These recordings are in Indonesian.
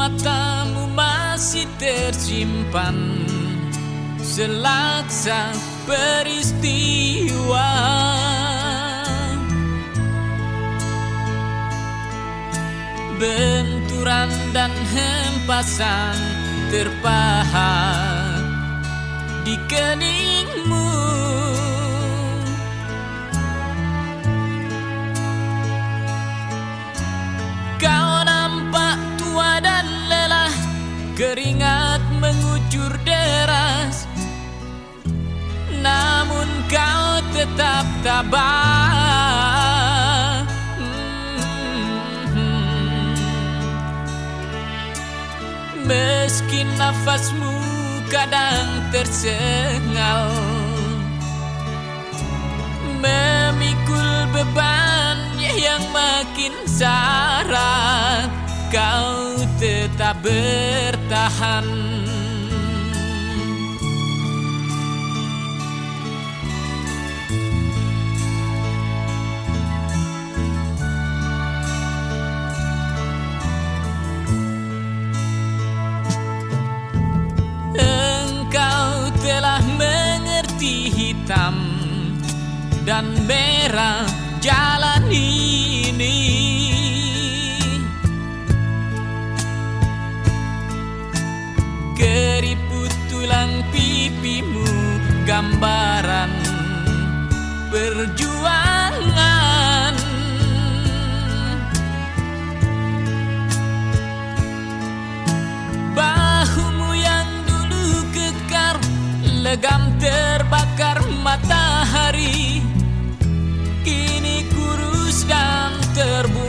matamu masih tersimpan selaksa peristiwa. Benturan dan hempasan terpahat di keningmu. Kau nampak tua dan lelah, keringat mengucur deras, namun kau tetap tabah. Meski nafasmu kadang tersengal, memikul beban yang makin syarat, kau tetap bertahan. Engkau telah mengerti hitam dan merah jalan ini. Keriput tulang pipimu gambaran perjuangan. Bahumu yang dulu kekar, legam terbakar matahari, kini kurus dan terbungkus.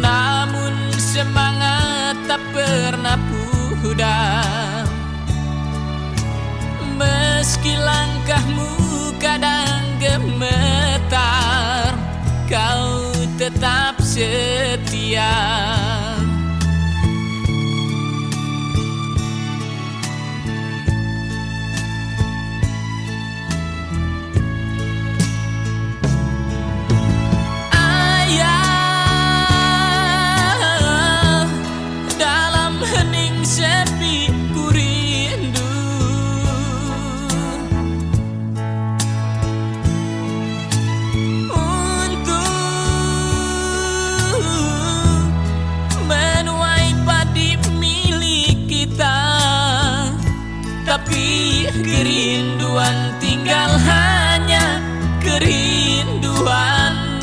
Namun semangat tak pernah pudar, meski langkahmu kadang gemetar, kau tetap setia. Tapi kerinduan tinggal hanya kerinduan.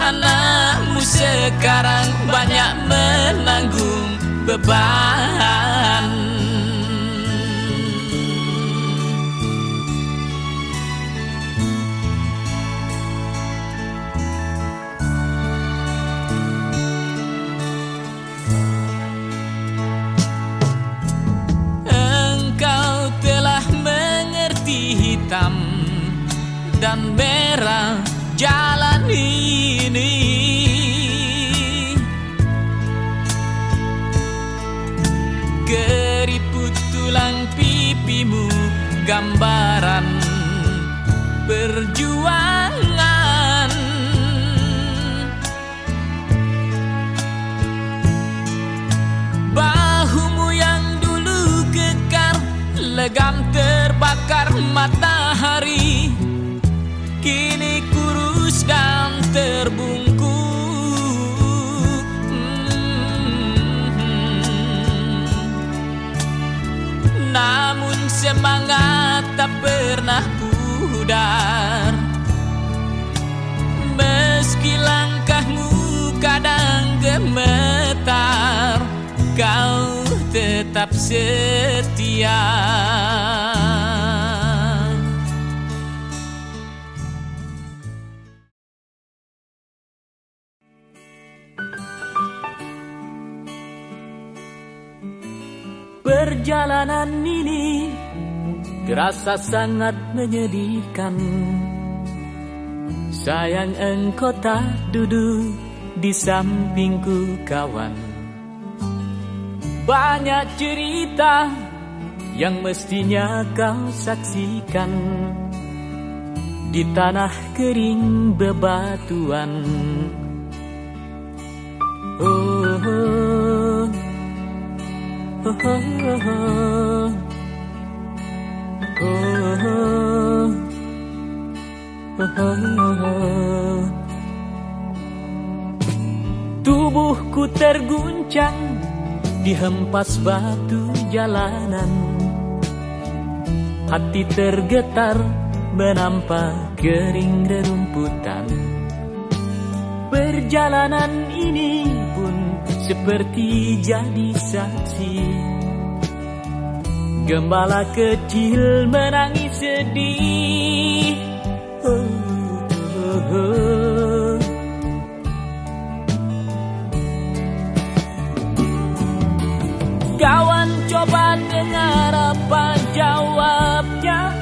Anakmu sekarang banyak menanggung beban. Hitam dan merah jalan ini. Keriput tulang pipimu gambaran perjuangan. Bahumu yang dulu kekar, legam terbakar matahari, kini kurus dan terbungkus. Namun semangat tak pernah pudar, meski langkahmu kadang gemetar, kau tetap setia. Perjalanan ini terasa sangat menyedihkan. Sayang engkau tak duduk di sampingku kawan. Banyak cerita yang mestinya kau saksikan di tanah kering bebatuan. Oh, oh, oh, oh, oh, oh, oh, oh. Tubuhku terguncang dihempas batu jalanan. Hati tergetar menampak kering rerumputan. Perjalanan ini pun seperti jadi saksi. Gembala kecil menangis sedih. Oh, oh, oh. Kawan coba dengar apa jawabnya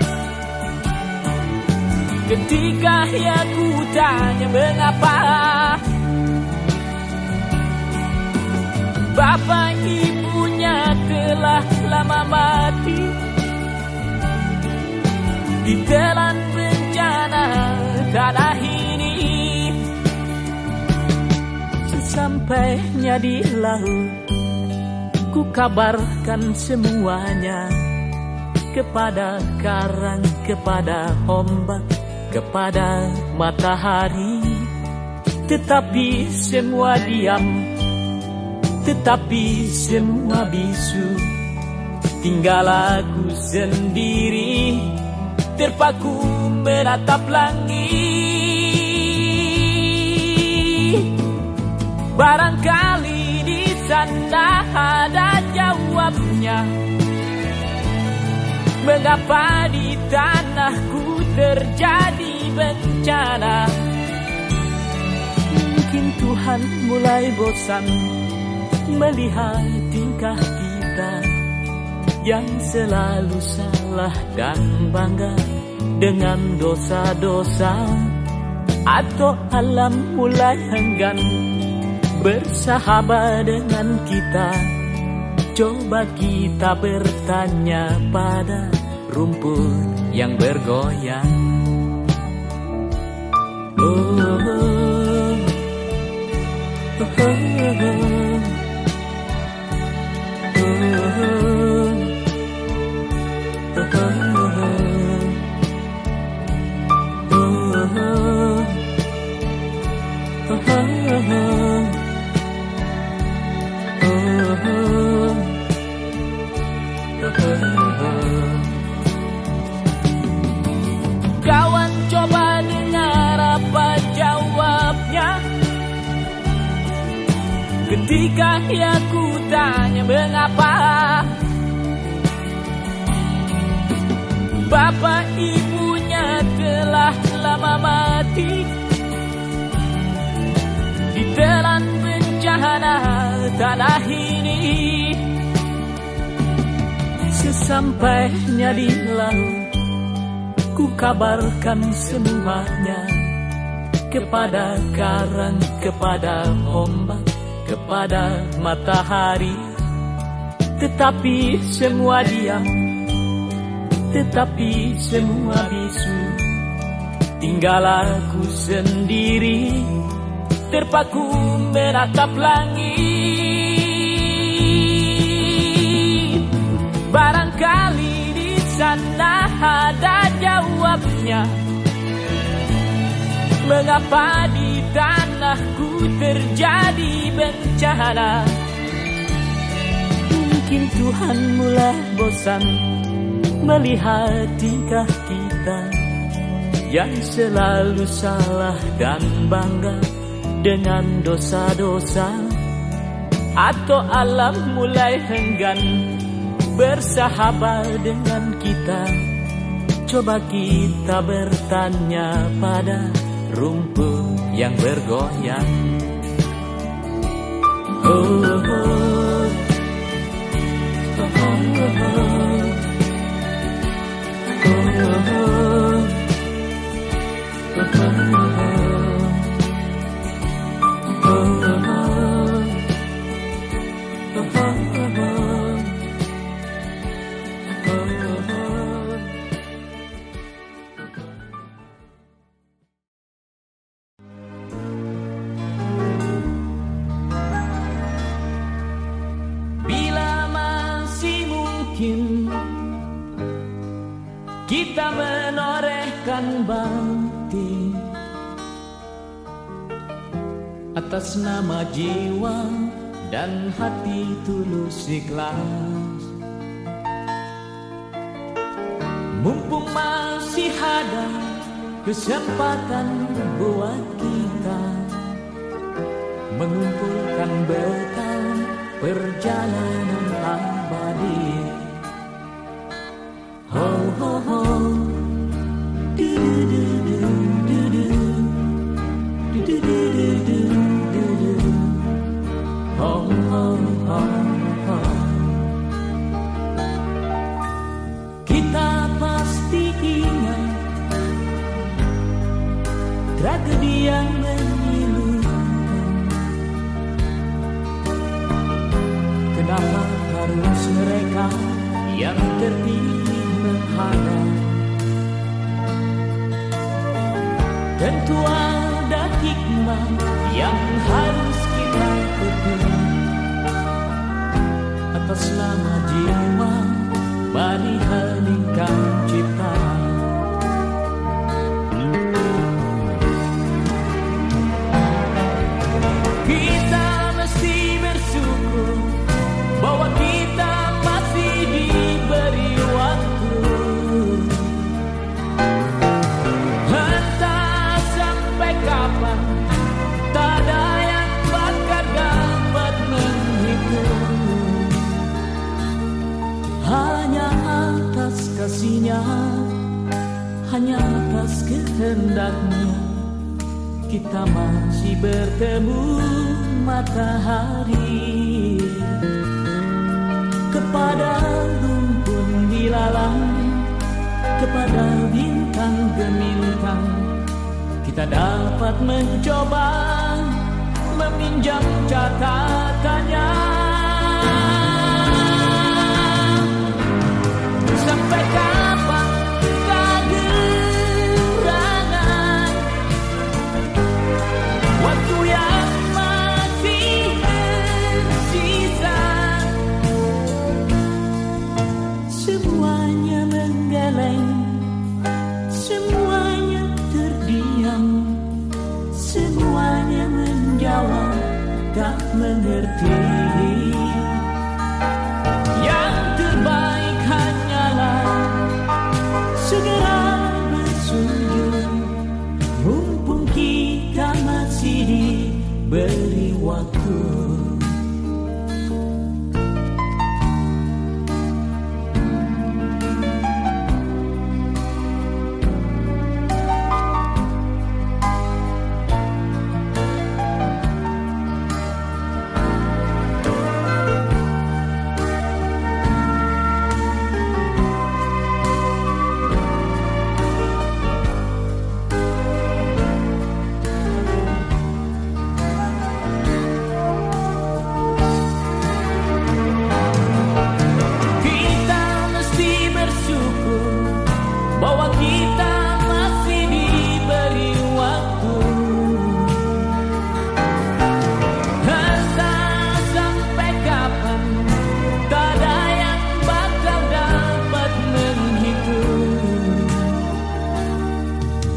ketika aku tanya mengapa. Bapak ibunya telah lama mati ditelan bencana tanah ini. Sesampainya di laut, ku kabarkan semuanya kepada karang, kepada ombak, kepada matahari. Tetapi semua diam, tetapi semua bisu. Tinggal aku sendiri terpaku menatap langit. Barangkali di sana ada jawabnya. Mengapa di tanahku terjadi bencana? Mungkin Tuhan mulai bosan melihat tingkah kita yang selalu salah dan bangga dengan dosa-dosa. Atau alam mulai enggan bersahabat dengan kita. Coba kita bertanya pada rumput yang bergoyang. Oh, oh, oh, oh, kawan coba dengar apa jawabnya ketika aku tanya mengapa. Bapak ibunya telah lama mati ditelan bencana tanah ini. Sesampainya di laut, ku kabarkan semuanya kepada karang, kepada ombak, kepada matahari. Tetapi semua diam, tetapi semua bisu. Tinggal aku sendiri terpaku menatap langit. Barangkali di sana ada jawabnya. Mengapa di tanahku terjadi bencana? Mungkin Tuhan mulai bosan melihat tingkah kita yang selalu salah dan bangga dengan dosa-dosa. Atau alam mulai enggan bersahabat dengan kita. Coba kita bertanya pada rumput yang bergoyang. Oh, oh, oh, oh, oh, oh, oh. kita menorehkan bakti atas nama jiwa dan hati tulus ikhlas. Mumpung masih ada kesempatan buat kita mengumpulkan bekal perjalanan abadi. Ho ho ho, du du du du du du du du du du du du, ho ho ho ho. Kita pasti ingat tragedi yang memilukan. Kenapa harus mereka yang terpilih menghadap? Tentu ada hikmah yang harus kita petik. Atas nama jiwa mari heningkan cipta. Kita mesti bersyukur bahwa kita masih diberi waktu. Entah sampai kapan, tak ada yang bakal dapat menghitung. Hanya atas kasih-Nya, hanya atas kehendak-Nya, kita masih bertemu matahari. Kepada rumpun dilalang, kepada bintang gemintang, kita dapat mencoba meminjam catatannya. Sampai kapan kegerangan waktu yang masih tersisa? Semuanya menggeleng, semuanya terdiam, semuanya menjawab tak mengerti. Yang terbaik hanyalah segera bersujud, mumpung kita masih diberi waktu. Bahwa kita masih diberi waktu. Entah sampai kapan, tak ada yang bakal dapat menghitung.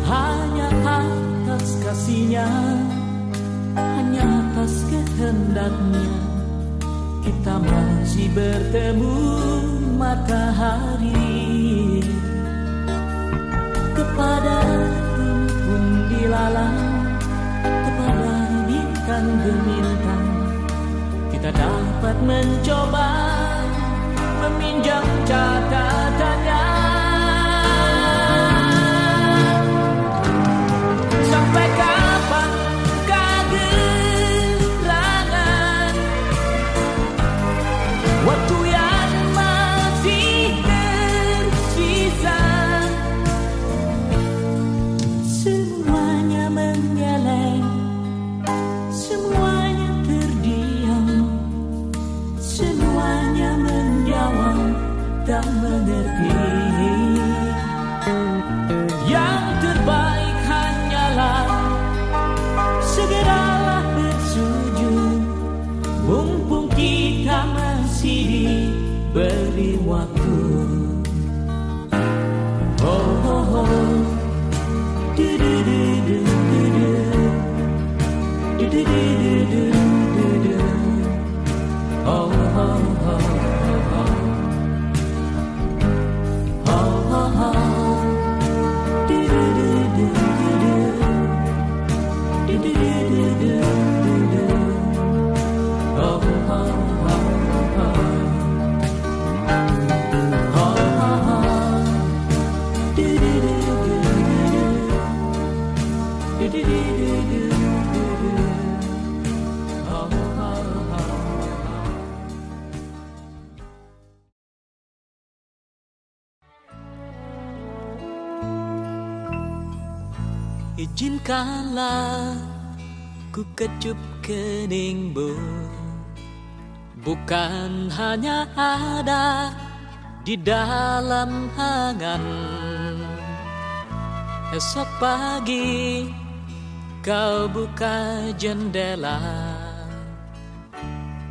Hanya atas kasih-Nya, hanya atas kehendak-Nya, kita masih bertemu matahari. Kepada rumpun dilalang, kepada bintang gemintang, kita dapat mencoba meminjam catatannya. Sampai kapan kegerangan waktu yang masih tersisa? Semuanya menggeleng, semuanya terdiam, semuanya menjawab tak mengerti. Izinkanlah ku kecup keningmu, bukan hanya ada di dalam angan. Esok pagi kau buka jendela,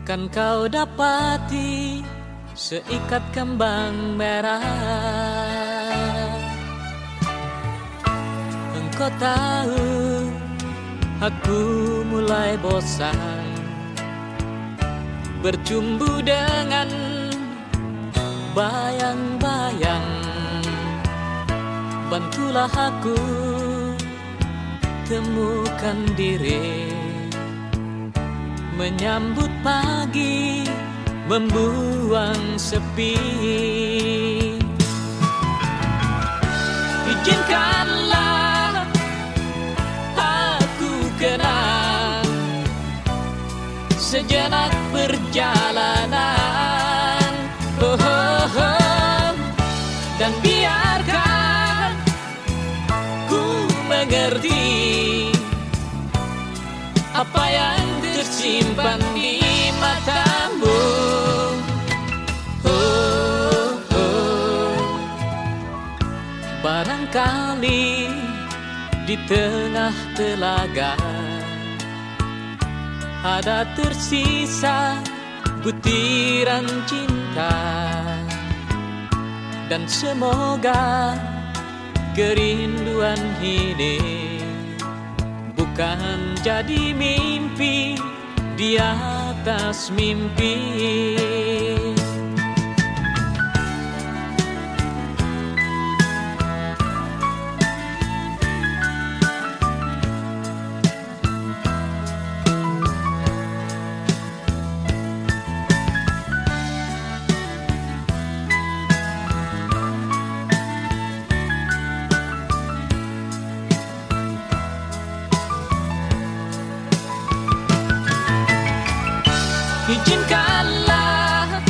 kan kau dapati seikat kembang merah. Engkau tahu aku mulai bosan bercumbu dengan bayang-bayang. Bantulah aku temukan diri, menyambut pagi, membuang sepi. Izinkanlah aku kenang sejenak perjalanan, dan biarkan ku mengerti apa yang tersimpan di matamu. Barangkali di tengah telaga ada tersisa butiran cinta, dan semoga kerinduan ini bukan jadi mimpi di atas mimpi. Izinkanlah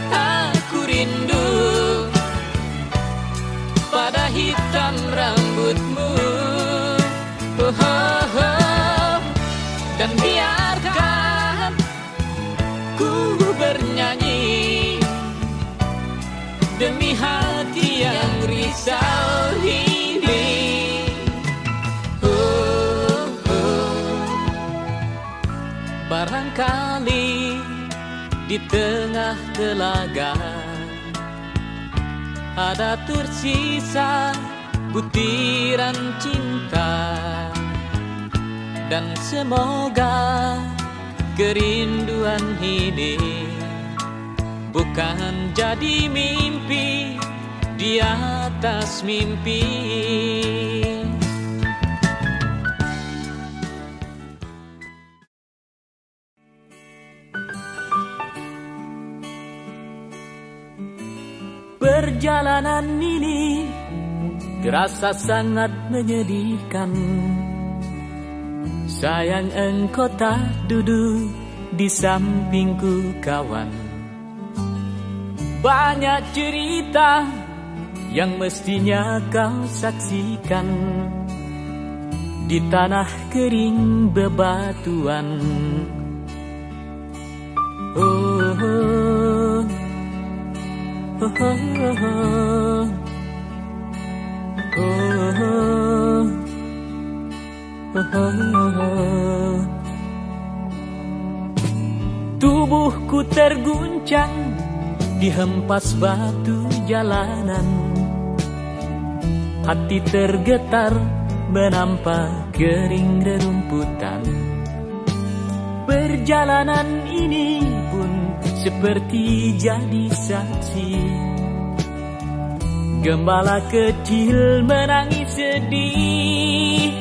aku rindu pada hitam rambutmu, dan biarkan ku bernyanyi demi hati yang risau ini. Barangkali di tengah telaga ada tersisa butiran cinta, dan semoga kerinduan ini bukan jadi mimpi di atas mimpi. Perjalanan ini terasa sangat menyedihkan. Sayang engkau tak duduk di sampingku kawan. Banyak cerita yang mestinya kau saksikan di tanah kering bebatuan. Tubuhku terguncang dihempas batu jalanan, hati tergetar menampak kering rerumputan. Perjalanan ini pun seperti jadi saksi, gembala kecil menangis sedih.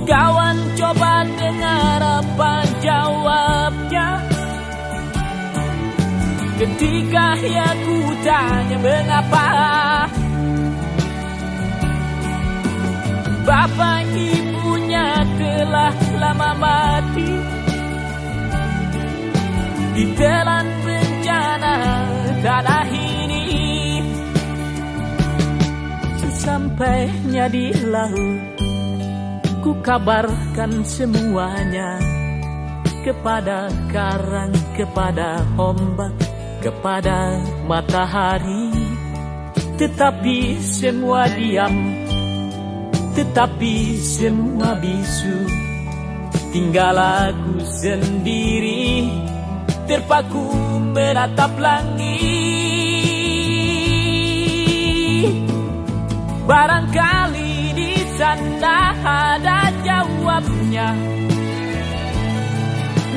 Kawan coba dengar apa jawabnya ketika aku tanya mengapa. Bapak ibunya telah lama mati, ditelan Sesampainya di laut, ku kabarkan semuanya kepada karang, kepada ombak, kepada matahari. Tetapi semua diam, tetapi semua bisu. Tinggal aku sendiri, terpaku menatap langit. Barangkali di sana ada jawabnya.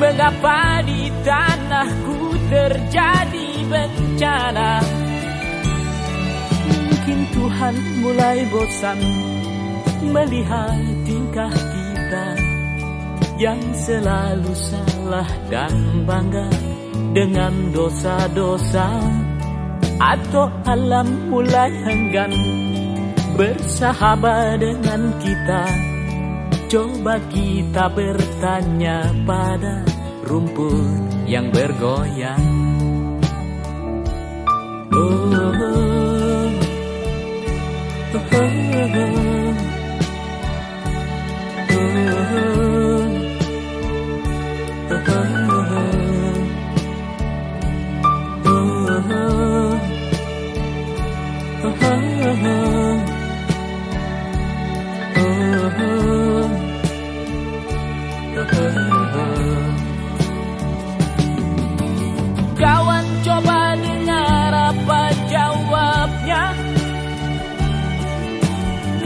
Mengapa di tanahku terjadi bencana? Mungkin Tuhan mulai bosan melihat tingkah kita yang selalu salah dan bangga dengan dosa-dosa. Atau alam mulai enggan bersahabat dengan kita. Coba kita bertanya pada rumput yang bergoyang. Oh, oh, oh, oh, oh, kawan, coba dengar apa jawabnya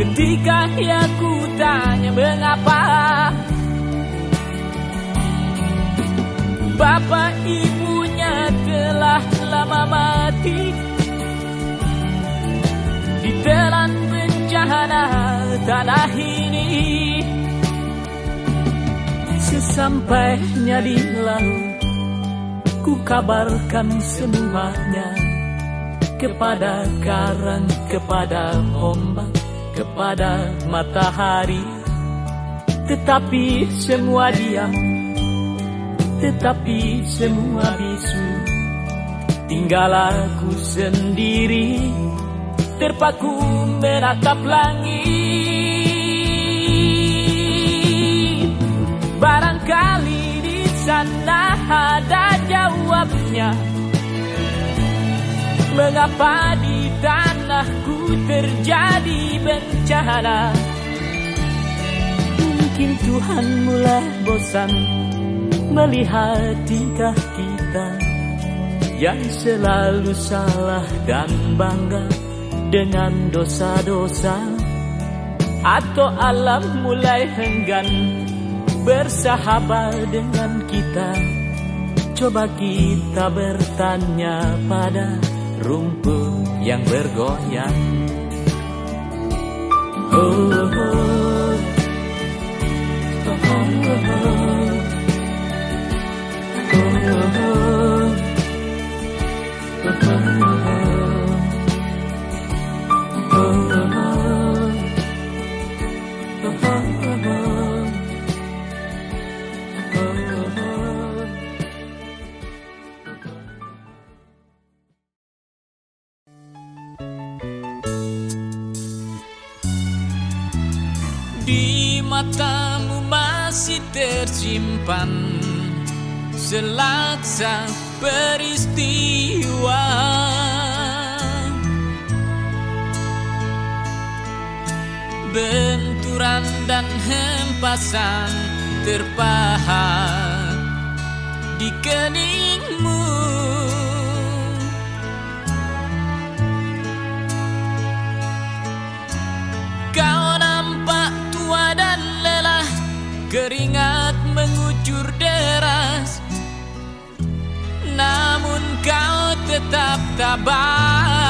ketika aku tanya mengapa bapak ibunya telah lama mati ditelan bencana tanah ini. Sesampainya di laut, ku kabarkan semuanya kepada karang, kepada ombak, kepada matahari. Tetapi semua diam, tetapi semua bisu. Tinggal aku sendiri, terpaku menatap langit. Barangkali di sana ada jawabnya. Mengapa di tanahku terjadi bencana? Mungkin Tuhan mulai bosan melihat tingkah kita yang selalu salah dan bangga dengan dosa-dosa. Atau alam mulai enggan bersahabat dengan kita. Coba kita bertanya pada rumput yang bergoyang. Oh, oh, oh. Oh, oh, oh. Oh, oh, oh. Oh, oh, oh. Di matamu masih tersimpan selaksa peristiwa. Benturan dan hempasan terpahat di keningmu. Kau nampak tua dan lelah, keringat mengucur deras, namun kau tetap tabah.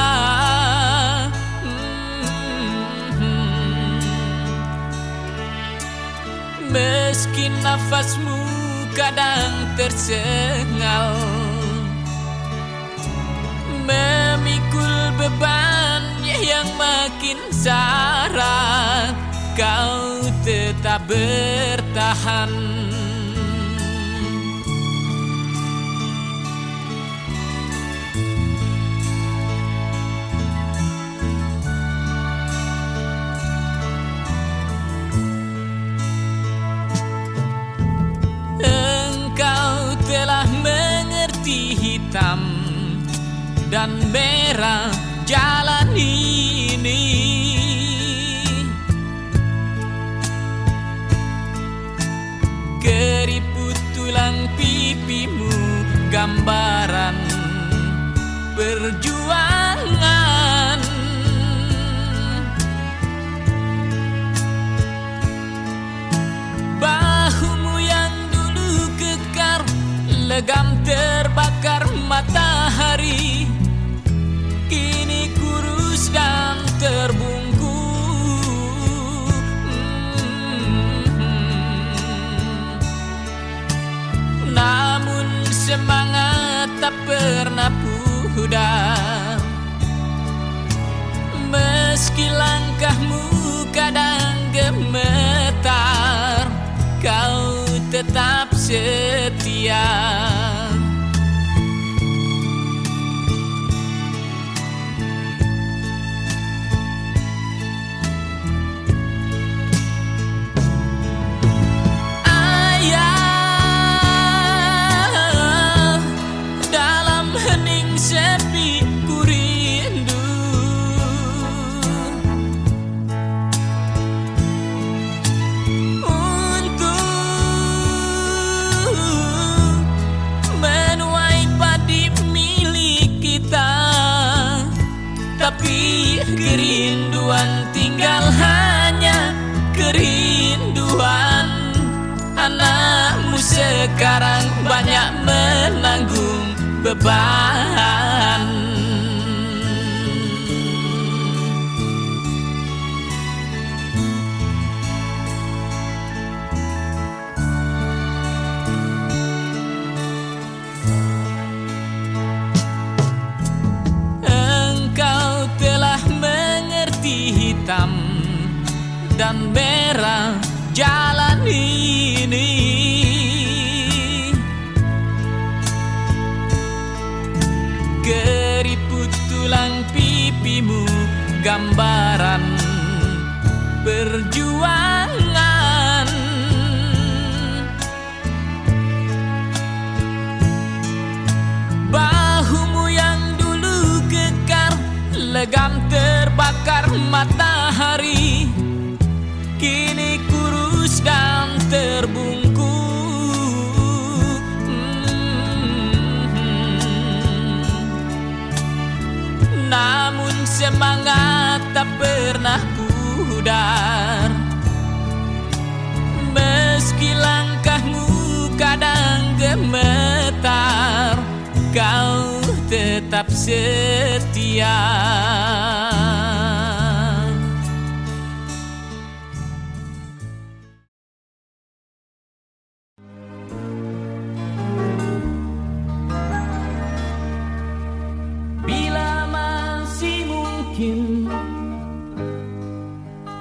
Meski nafasmu kadang tersengal, memikul beban yang makin syarat, kau tetap bertahan. dan merah jalan ini. Keriput tulang pipimu gambaran perjuangan. Bahumu yang dulu kekar legam terbakar matahari, kini kurus dan terbungkus. Namun semangat tak pernah pudar, meski langkahmu kadang gemetar, kau tetap setia. Tapi kerinduan tinggal hanya kerinduan. Anakmu sekarang banyak menanggung beban. Hitam dan merah jalan ini. Keriput tulang pipimu gambaran perjuangan. Bahumu yang dulu kekar legam terbakar matahari, kini kurus dan terbungkus. Namun semangat tak pernah pudar, meski langkahmu kadang gemetar, kau tetap setia. Bila masih mungkin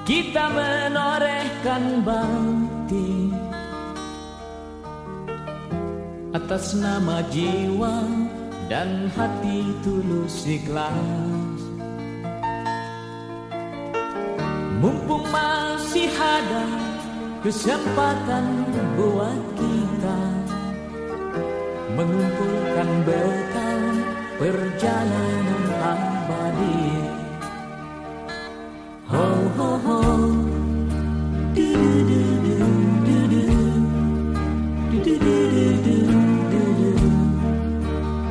kita menorehkan bakti atas nama jiwa dan hati tulus ikhlas, mumpung masih ada kesempatan buat kita mengumpulkan bekal perjalanan abadi. Ho ho ho, du du du du du du du du du du du.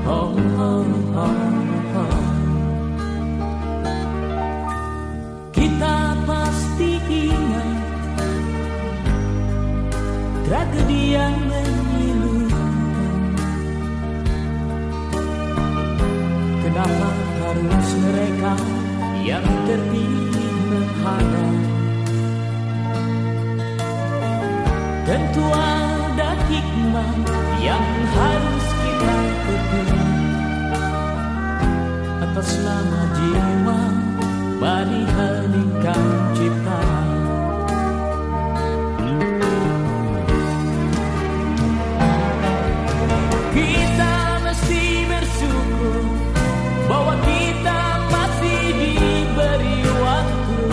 Ho ho ho ho. Kita pasti ingat tragedi yang memilukan. Kenapa harus mereka yang terpilih menghadap? Tentu ada hikmah yang harus kita petik atas nama jiwa bani heningkan cipta. Kita mesti bersyukur bahwa kita masih diberi waktu.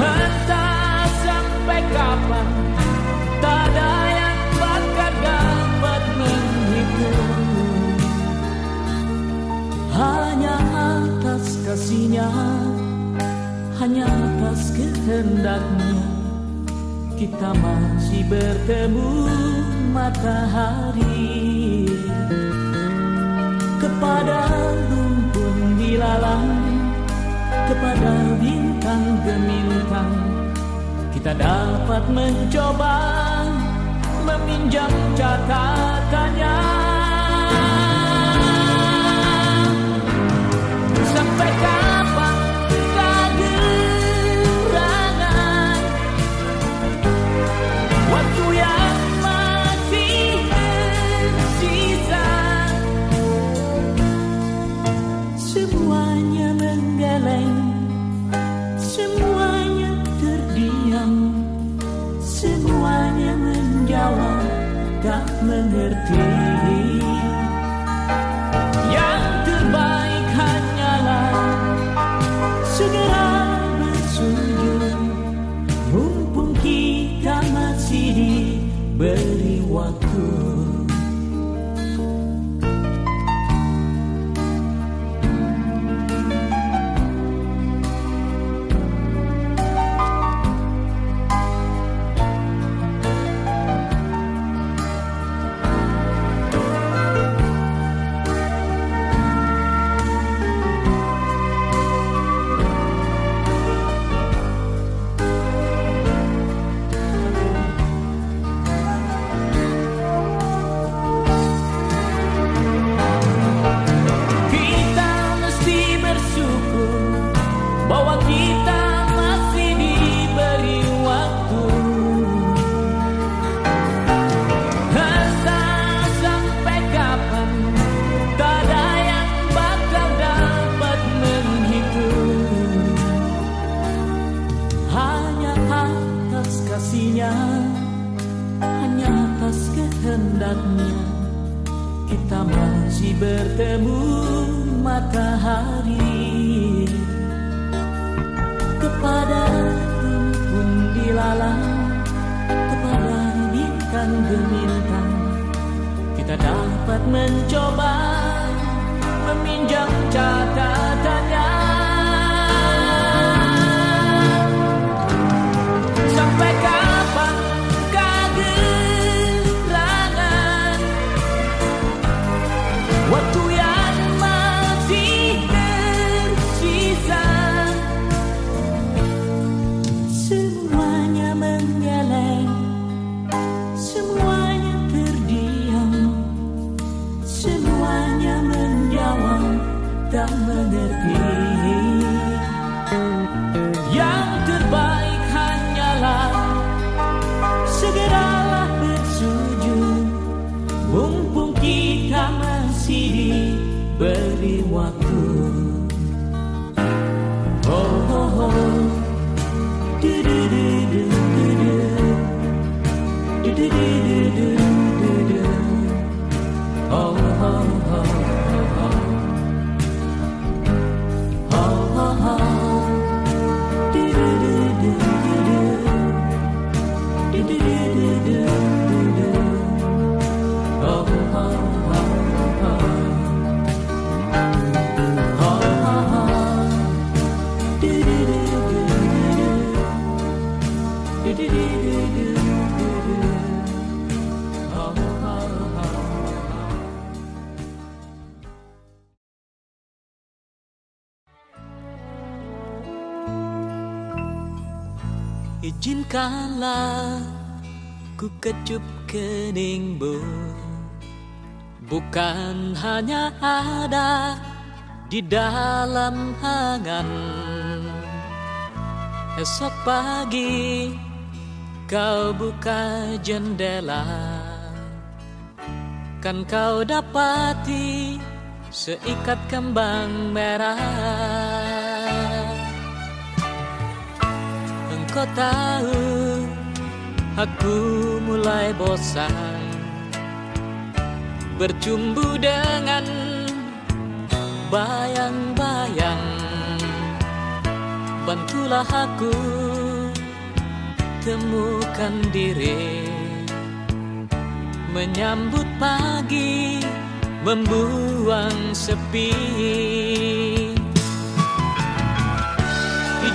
Entah sampai kapan, tak ada yang bakal dapat menghitung. hanya atas kehendaknya kita masih bertemu matahari. Kepada rumpun dilalang, kepada bintang gemintang, kita dapat mencoba meminjam catatannya. Sampai kapan kegerangan waktu yang masih tersisa? Semuanya menggeleng, semuanya terdiam, semuanya menjawab tak mengerti. Yang terbaik hanyalah segera bersujud, mumpung kita masih diberi waktu. Hanya atas kehendaknya kita masih bertemu matahari. Kepada rumpun dilalang, kepada bintang gemintang, kita dapat mencoba meminjam catatannya. Sampai kapan kegerangan waktu yang masih tersisa? Semuanya menggeleng, semuanya terdiam, semuanya menjawab tak mengerti. Yang terbaik segeralah bersujud, mumpung kita masih diberi waktu. Oh, oh, oh. Du, du, du, du, du, du. Du, du, du, du, du, du. Oh, oh, oh, oh. Oh, oh, oh. Du, du, du, du, du. Izinkanlah ku kecup keningmu, bukan hanya ada di dalam angan. Esok pagi kau buka jendela, kan kau dapati seikat kembang merah. Kau tahu aku mulai bosan bercumbu dengan bayang-bayang. Bantulah aku temukan diri, menyambut pagi, membuang sepi.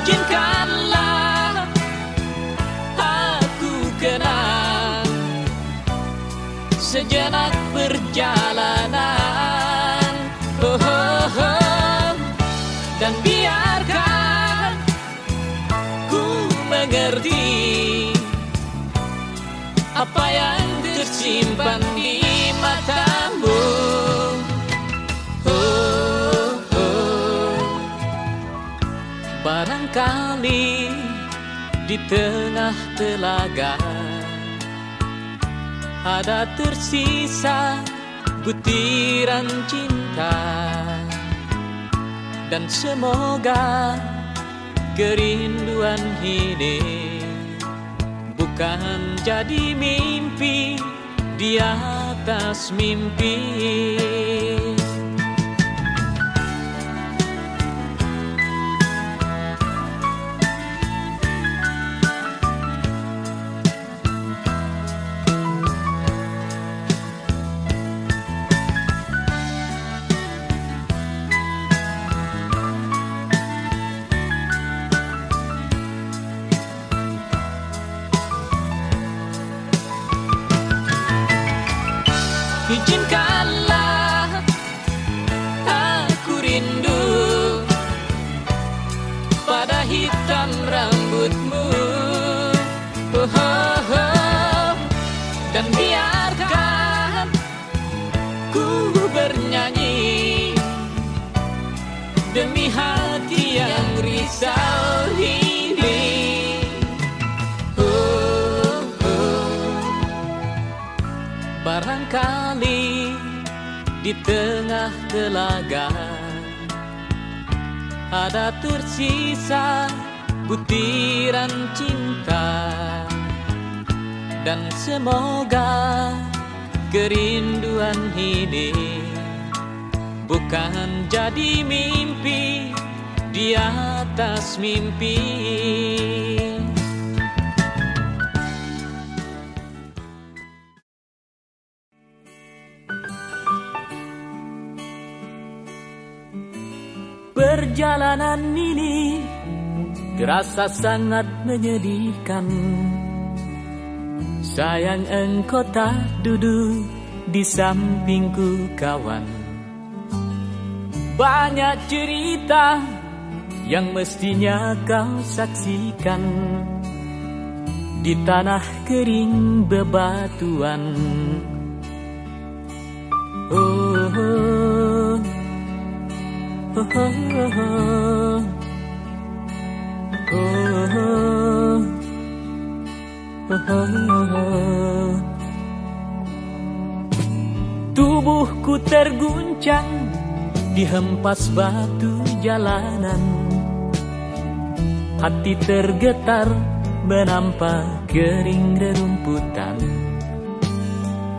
Izinkanlah aku kenang sejenak perjalanan, dan biarkan ku mengerti apa yang tersimpan di matamu. Barangkali di tengah telaga ada tersisa butiran cinta, dan semoga kerinduan ini bukan jadi mimpi di atas mimpi. Izinkanlah aku rindu pada hitam rambutmu, dan biarkan ku bernyanyi demi hati yang risau ini. Barangkali di tengah telaga ada tersisa butiran cinta, dan semoga kerinduan ini bukan jadi mimpi di atas mimpi. Perjalanan ini terasa sangat menyedihkan. Sayang engkau tak duduk di sampingku kawan. Banyak cerita yang mestinya kau saksikan di tanah kering bebatuan. Tubuhku terguncang dihempas batu jalanan. Hati tergetar menampak kering rerumputan.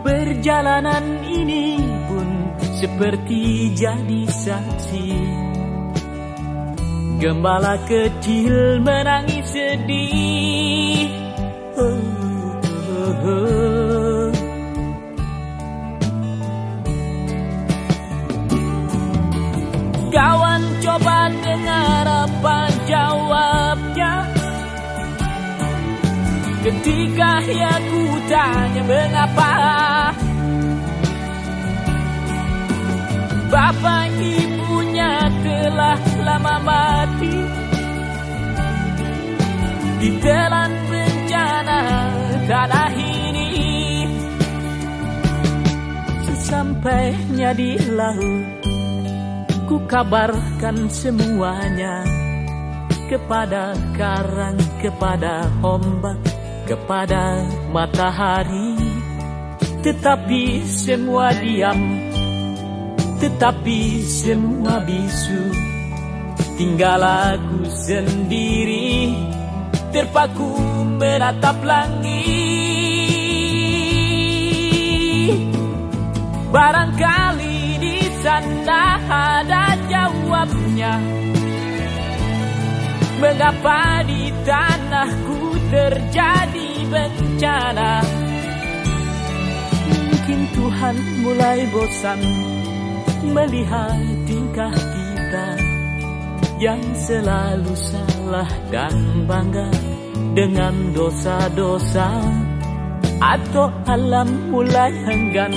Perjalanan ini pun seperti jadi saksi. Gembala kecil menangis sedih. Kawan coba dengar apa jawabnya ketika aku tanya mengapa. Bapak ibunya telah lama mati ditelan bencana tanah ini. Sesampainya di laut, ku kabarkan semuanya kepada karang, kepada ombak, kepada matahari. Tetapi semua diam, tetapi semua bisu. Tinggal aku sendiri terpaku menatap langit. Barangkali di sana ada jawabnya. Mengapa di tanahku terjadi bencana? Mungkin Tuhan mulai bosan melihat tingkah kita yang selalu salah dan bangga dengan dosa-dosa, atau alam mulai enggan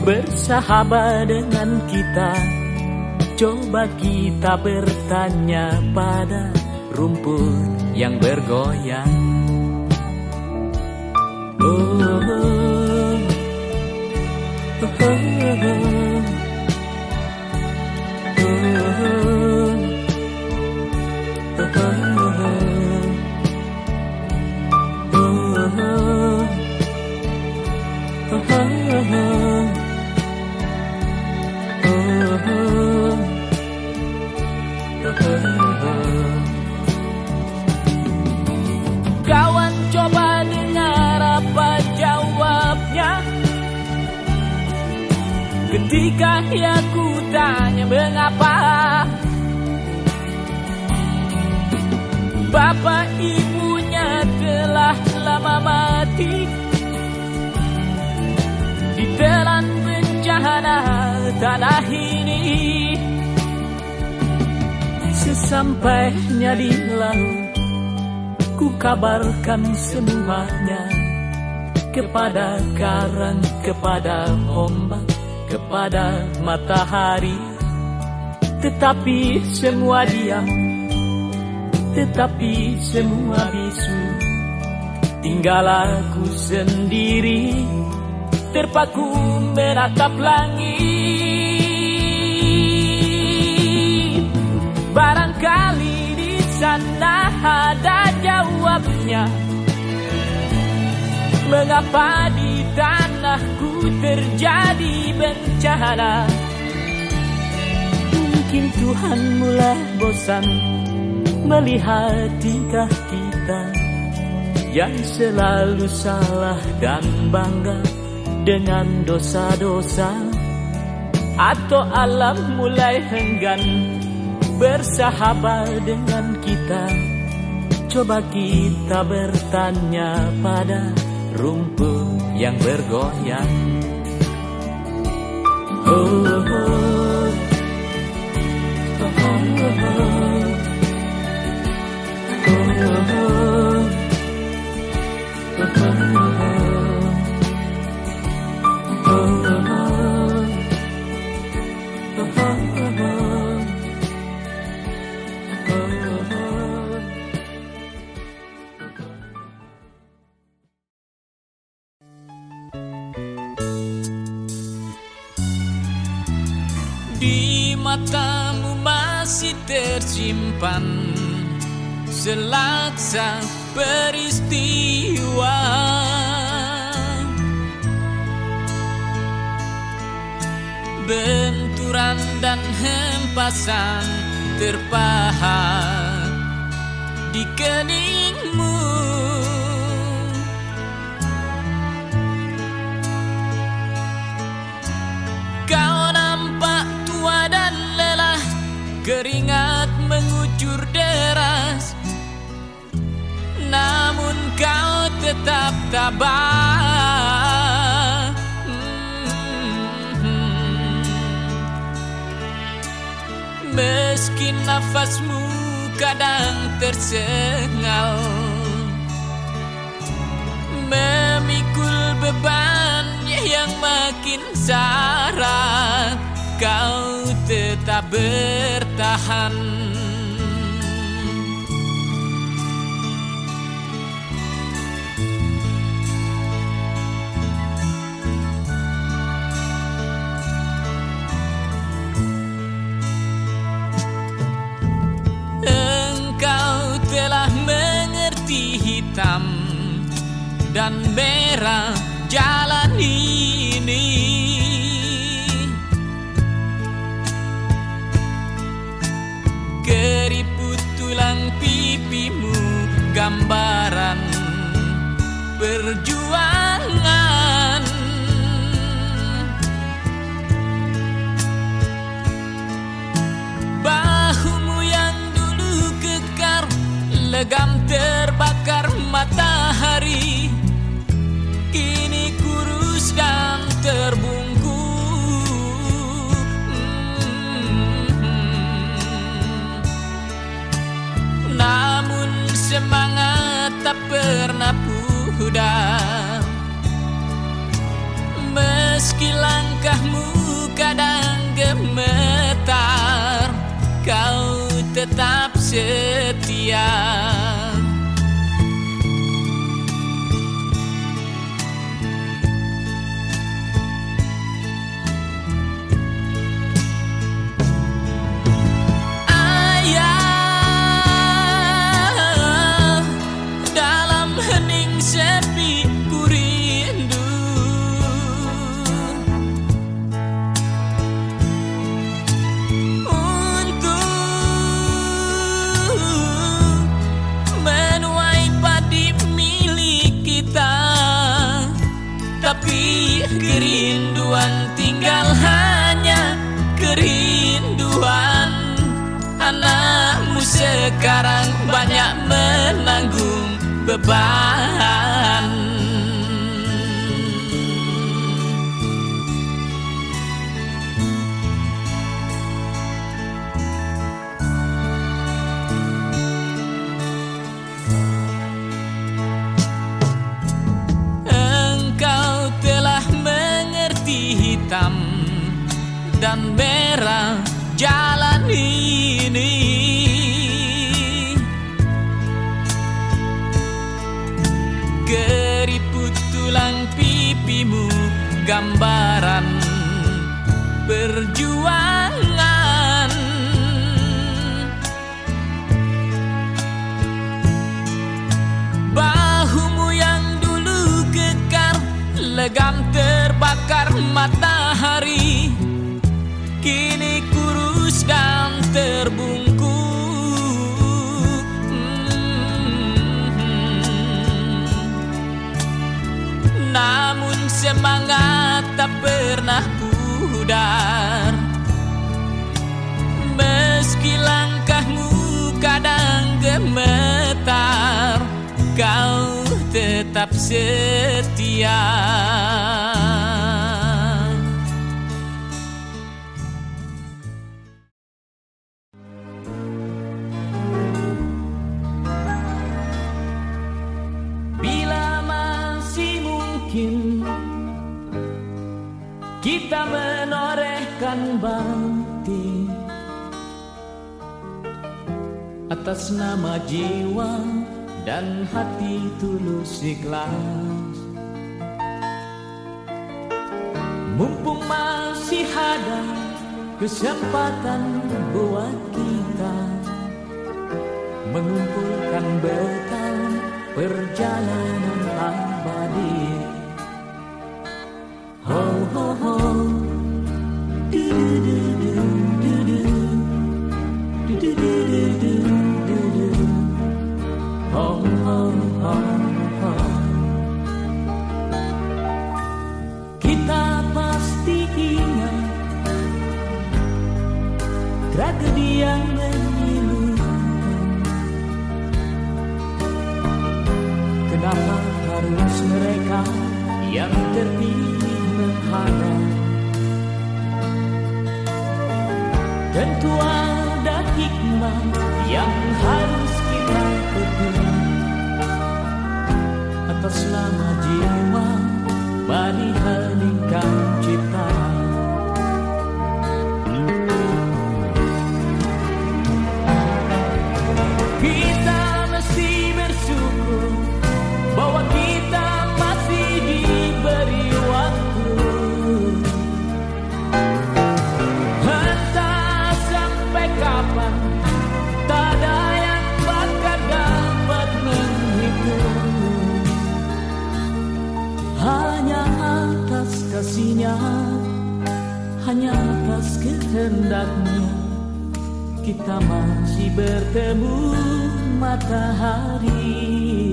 bersahabat dengan kita. Coba kita bertanya pada rumput yang bergoyang. Oh, oh, oh, oh, oh. Kawan, coba dengar apa jawabnya ketika aku tanya mengapa bapak ibunya telah lama mati ditelan bencana tanah ini. Sesampainya di laut, ku kabarkan semuanya kepada karang, kepada ombak, kepada matahari. Tetapi semua diam, tetapi semua bisu. Tinggal aku sendiri terpaku menatap langit. Barangkali di sana ada jawabnya, mengapa di tanahku terjadi bencana. Mungkin Tuhan mulai bosan melihat tingkah kita yang selalu salah dan bangga dengan dosa-dosa, atau alam mulai enggan bersahabat dengan kita. Coba kita bertanya pada rumput yang bergoyang. Oh, oh, oh. Oh, oh, oh. Oh, oh, oh. Di matamu masih tersimpan selaksa peristiwa, benturan dan hempasan terpahat di keningmu. Kau nampak tua dan lelah, keringat mengucur deras, namun kau tetap tabah. Meski nafasmu kadang tersengal, memikul beban yang makin syarat, kau tetap bertahan. Engkau telah mengerti hitam dan merah jalan ini. Keriput tulang pipimu gambaran perjuangan. Bahumu yang dulu kekar, legam terbakar matahari, kini kurus dan terbungkus. langkahmu kadang gemetar, kau tetap setia. Tapi kerinduan tinggal hanya kerinduan. Anakmu sekarang banyak menanggung beban. Hitam dan merah jalan ini, keriput tulang pipimu gambaran perjuangan. Bahumu yang dulu kekar legam terbakar matahari, kini kurus dan terbungkus. Namun semangat tak pernah pudar, meski langkahmu kadang gemetar, kau tetap setia. Bila masih mungkin kita menorehkan bakti atas nama jiwa dan hati tulus ikhlas, mumpung masih ada kesempatan buat kita mengumpulkan bekal perjalanan abadi. Ho ho ho, du du du du du du du du du du du. Ho ho ho ho. Kita pasti ingat tragedi yang menyilaukan. Kenapa harus mereka yang terpilih menghadap? Tentu ada hikmah yang harus kita petik atas nama jiwa bani heningkan cipta. Kita mesti bersyukur bahwa kita masih diberi waktu. Entah sampai kapan, tak ada yang bakal dapat menghitung. Hanya atas kasihnya, hanya atas kehendaknya, kita masih bertemu matahari.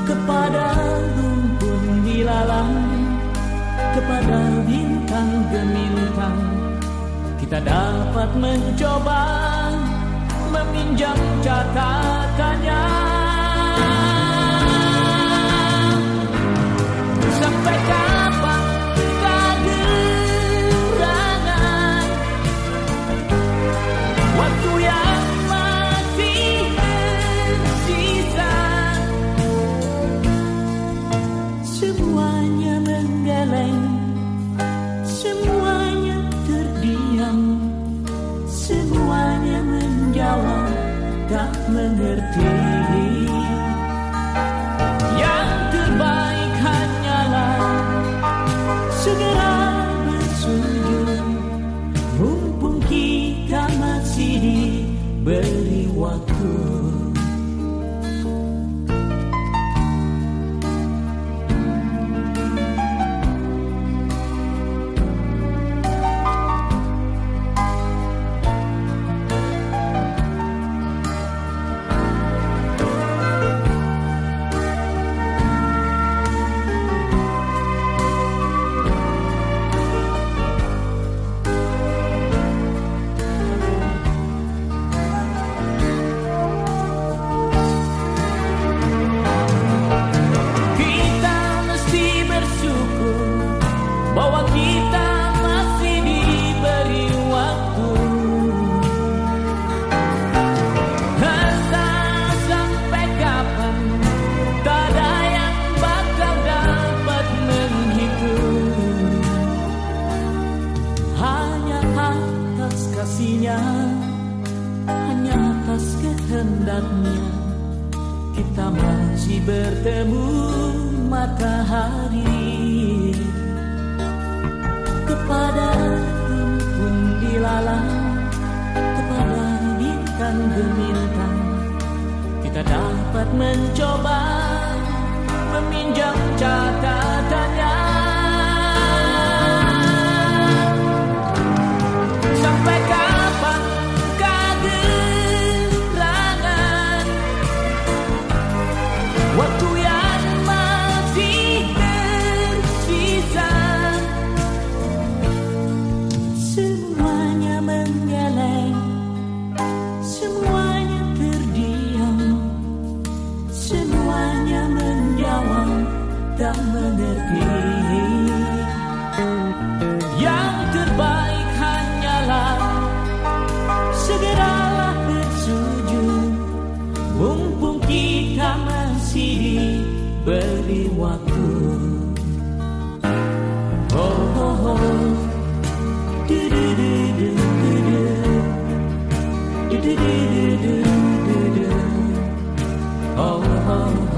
Kepada rumpun ilalang, kepada bintang gemintang, kita dapat mencoba meminjam catatannya. Sampai kapan kegerangan waktu yang masih tersisa, semuanya menggeleng mengerti. Yang terbaik hanyalah segera bersujud, mumpung kita masih diberi waktu. Bahwa kita masih diberi waktu, entah sampai kapan, tak ada yang bakal dapat menghitung. Hanya atas kasih-Nya, hanya atas kehendak-Nya, kita masih bertemu matahari. Kepada rumpun dilalang, kepada bintang gemintang, kita dapat mencoba meminjam catatannya. Sampai kapan kegerangan waktu yang masih tersisa? Semuanya menggeleng, semuanya terdiam, semuanya menjawab tak mengerti. Yang terbaik hanyalah segeralah bersujud, mumpung kita masih diberi waktu. Oh, oh, oh. Oh, oh, oh, oh.